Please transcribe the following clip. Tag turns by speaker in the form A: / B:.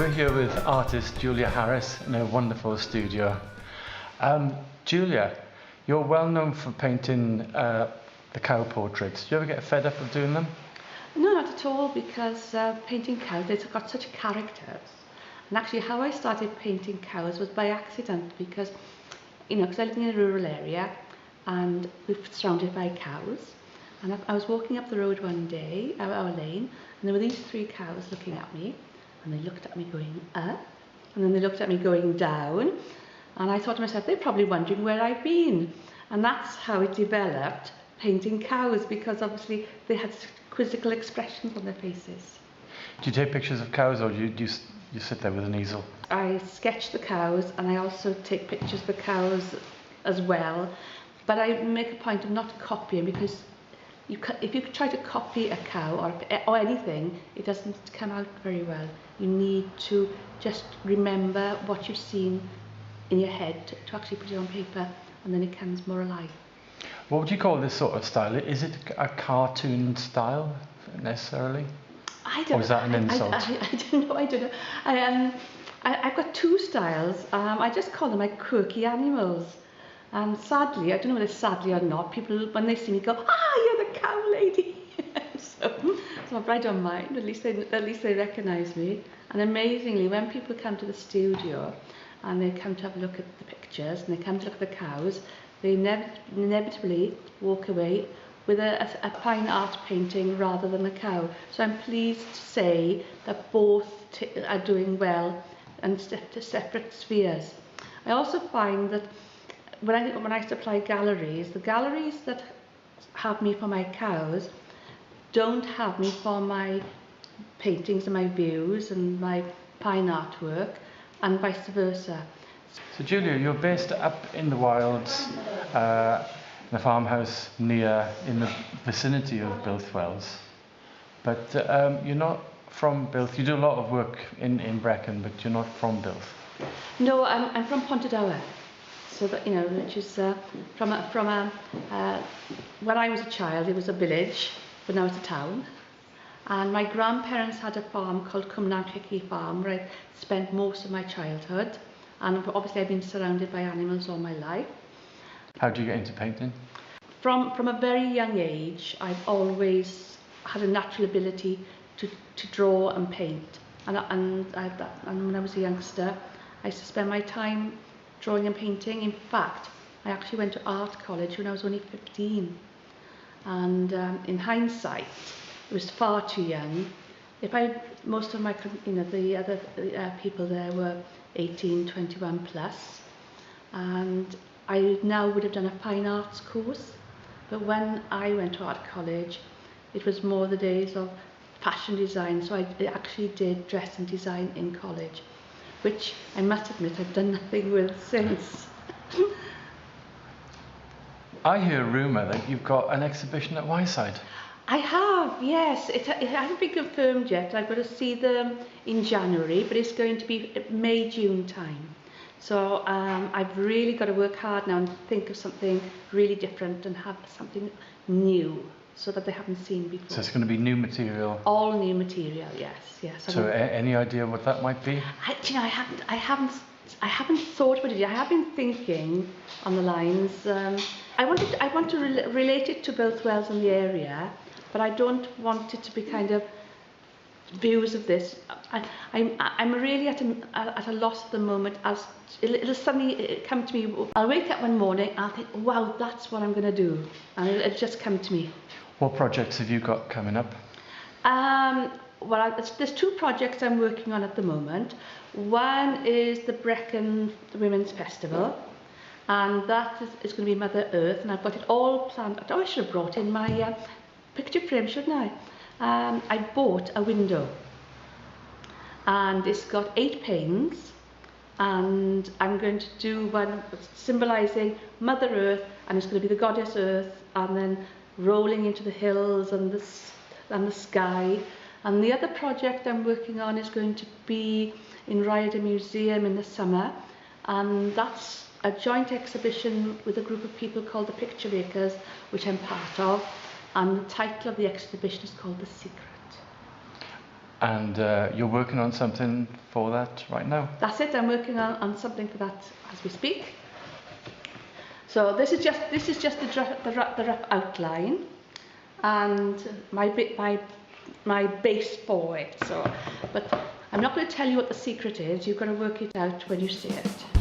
A: We're here with artist Julia Harris in a wonderful studio. Julia, you're well known for painting the cow portraits. Do you ever get fed up of doing them?
B: No, not at all, because painting cows, they've got such characters. And actually how I started painting cows was by accident, because, because I live in a rural area and we're surrounded by cows. And I was walking up the road one day, our lane, and there were these 3 cows looking at me. And they looked at me going up, and then they looked at me going down, and I thought to myself, they're probably wondering where I've been. And that's how it developed, painting cows, because obviously they had quizzical expressions on their faces.
A: Do you take pictures of cows, or do you sit there with an easel?
B: I sketch the cows, and I also take pictures of the cows as well, but I make a point of not copying, because if you try to copy a cow or anything, it doesn't come out very well. You need to just remember what you've seen in your head to actually put it on paper, and then it comes more alive.
A: What would you call this sort of style? Is it a cartoon style necessarily?
B: I don't.
A: Or is that an insult?
B: I don't know. I've got 2 styles. I just call them like quirky animals. And sadly, I don't know whether it's sadly or not, people, when they see me, go, you're the cow lady. so I don't mind, at least they recognise me. And amazingly, when people come to the studio and they come to have a look at the pictures and they come to look at the cows, they inevitably walk away with a fine art painting rather than a cow. So I'm pleased to say that both are doing well and separate spheres. I also find that when I supply galleries, the galleries that have me for my cows don't have me for my paintings and my views and my fine artwork, and vice versa.
A: So Julia, you're based up in the wilds, in a farmhouse in the vicinity of Bilthwells, but you're not from Bilth. You do a lot of work in Brecon, but you're not from Bilth.
B: No, I'm from Pontardawe. So that, which is when I was a child, it was a village, but now it's a town. And my grandparents had a farm called Cumnachiki Farm, where I spent most of my childhood. And obviously I've been surrounded by animals all my life.
A: How do you get into painting?
B: From a very young age, I've always had a natural ability to draw and paint. And when I was a youngster, I used to spend my time drawing and painting. In fact, I actually went to art college when I was only 15, and in hindsight, it was far too young. Most of my, the other people there were 18, 21 plus, and I now would have done a fine arts course. But when I went to art college, it was more the days of fashion design, so I actually did dress and design in college, which I must admit I've done nothing with since.
A: I hear a rumour that you've got an exhibition at Wyeside.
B: I have, yes. It hasn't been confirmed yet. I've got to see them in January, but it's going to be May, June time. So I've really got to work hard now and think of something really different and have something new, so that they haven't seen before.
A: So it's going to be new material?
B: All new material, yes.
A: So any idea what that might be?
B: I haven't thought about it yet. I have been thinking on the lines. I want to relate it to Bilthwells and the area, but I don't want it to be kind of views of this. I'm really at a loss at the moment, as it'll suddenly come to me. I'll wake up one morning and I'll think, wow, that's what I'm going to do, and it'll just come to me.
A: What projects have you got coming up?
B: Well, there's 2 projects I'm working on at the moment. One is the Brecon Women's Festival, and that is going to be Mother Earth, and I've got it all planned. I should have brought in my picture frame, shouldn't I? I bought a window, and it's got 8 panes, and I'm going to do one symbolising Mother Earth, and it's going to be the goddess Earth, and then rolling into the hills and the sky. And the other project I'm working on is going to be in Ryder Museum in the summer, and that's a joint exhibition with a group of people called the Picture Makers, which I'm part of, and the title of the exhibition is called The Secret.
A: And you're working on something for that right now?
B: That's it. I'm working on something for that as we speak. So this is just the rough outline, and my base for it. So, but I'm not going to tell you what the secret is. You're going to work it out when you see it.